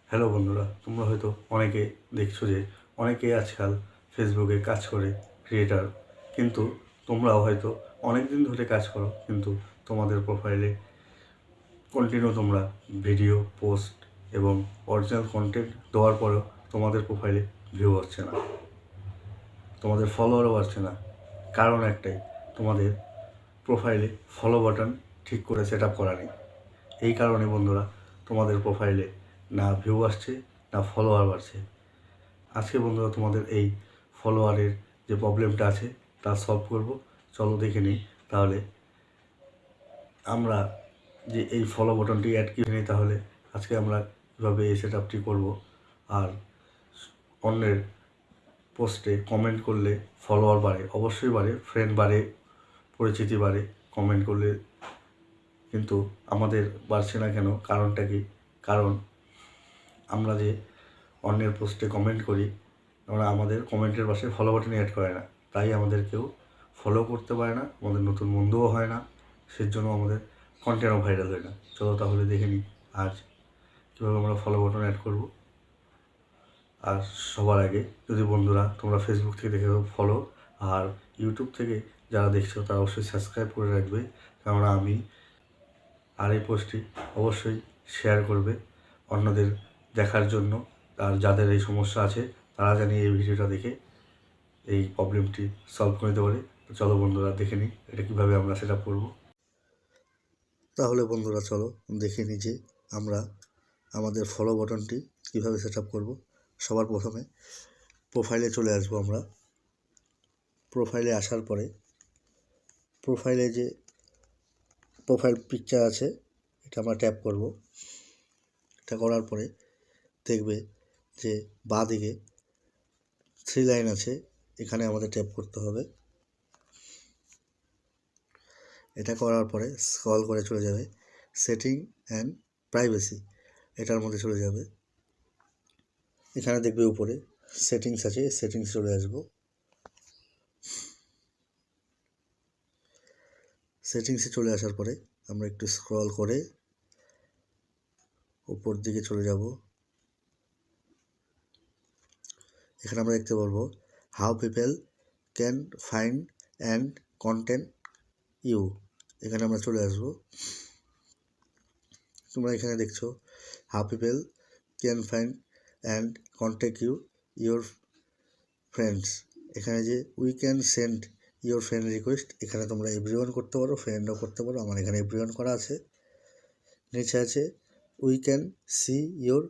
Hello বন্ধুরা, তোমরা হয়তো অনেকে দেখছো যে অনেকেই আজকাল ফেসবুকে কাজ করে ক্রিয়েটার, কিন্তু তোমরাও হয়তো অনেক দিন ধরে কাজ করো, কিন্তু তোমাদের প্রোফাইলে কন্টিনিউ তোমরা ভিডিও পোস্ট এবং অরিজিনাল কন্টেন্ট দেওয়ার পরেও তোমাদের প্রোফাইলে ভিউ হচ্ছে না, তোমাদের ফলোয়ারও বাড়ছে না। কারণ একটাই, তোমাদের প্রোফাইলে ফলো বাটন ঠিক করে সেট আপ করা নেই। এই কারণে বন্ধুরা, তোমাদের প্রোফাইলে না ভিউ আসছে না ফলোয়ার বাড়ছে। আজকে বন্ধুরা তোমাদের এই ফলোয়ারের যে প্রবলেমটা আছে তা সলভ করব। চলো দেখে নিই তাহলে আমরা যে এই ফলো বাটনটি অ্যাড করে নিই। তাহলে আজকে আমরা কীভাবে এই সেট আপটি করবো, আর অন্যের পোস্টে কমেন্ট করলে ফলোয়ার বাড়ে, অবশ্যই বাড়ে, ফ্রেন্ড বাড়ে, পরিচিতি বাড়ে কমেন্ট করলে, কিন্তু আমাদের বাড়ছে না কেন? কারণটা কি? কারণ আমরা যে অন্যের পোস্টে কমেন্ট করি, আমরা আমাদের কমেন্টের পাশে ফলো বাটন অ্যাড করে না, তাই আমাদের কেউ ফলো করতে পারে না, আমাদের নতুন বন্ধুও হয় না, সেজন্য আমাদের কন্টেন্টও ভাইরাল হয় না। চলো তাহলে দেখে নিই আজ কীভাবে আমরা ফলো বাটন অ্যাড করব। আর সবার আগে যদি বন্ধুরা তোমরা ফেসবুক থেকে দেখে ফলো, আর ইউটিউব থেকে যারা দেখছো তারা অবশ্যই সাবস্ক্রাইব করে রাখবে, কেননা আমি আর এই পোস্টটি অবশ্যই শেয়ার করবে অন্যদের দেখার জন্য। আর যাদের এই সমস্যা আছে তারা জানি এই ভিডিওটা দেখে এই প্রবলেমটি সলভ করে দিতে পারে। তো চলো বন্ধুরা দেখে নিই এটা কীভাবে আমরা সেট আপ করবো। তাহলে বন্ধুরা চলো দেখে নিই যে আমরা আমাদের ফলো বাটনটি কীভাবে সেট আপ করবো। সবার প্রথমে প্রোফাইলে চলে আসবো। আমরা প্রোফাইলে আসার পরে প্রোফাইলে যে প্রোফাইল পিকচার আছে এটা আমরা ট্যাপ করব। এটা করার পরে দেখবে যে বাঁ দিকে 3 লাইন আছে, এখানে আমাদের ট্যাপ করতে হবে। এটা করার পরে স্ক্রল করে চলে যাবে সেটিং অ্যান্ড প্রাইভেসি, এটার মধ্যে চলে যাবে। এখানে দেখবে উপরে সেটিংস আছে, সেটিংস চলে আসব। সেটিংসে চলে আসার পরে আমরা একটু স্ক্রল করে উপর দিকে চলে যাব। এখানে আমরা দেখতে পারবো how people can find and contact you, এখানে আমরা চলে আসব। তোমরা এখানে দেখছো how people can find and contact you your friends, এখানে যে we can send your friend request, এখানে তোমরা এভরিওয়ান করতে পারো, ফ্রেন্ডও করতে পারো। আমার এখানে এভরিওয়ান করা আছে। নিচে আছে উই ক্যান সি ইউর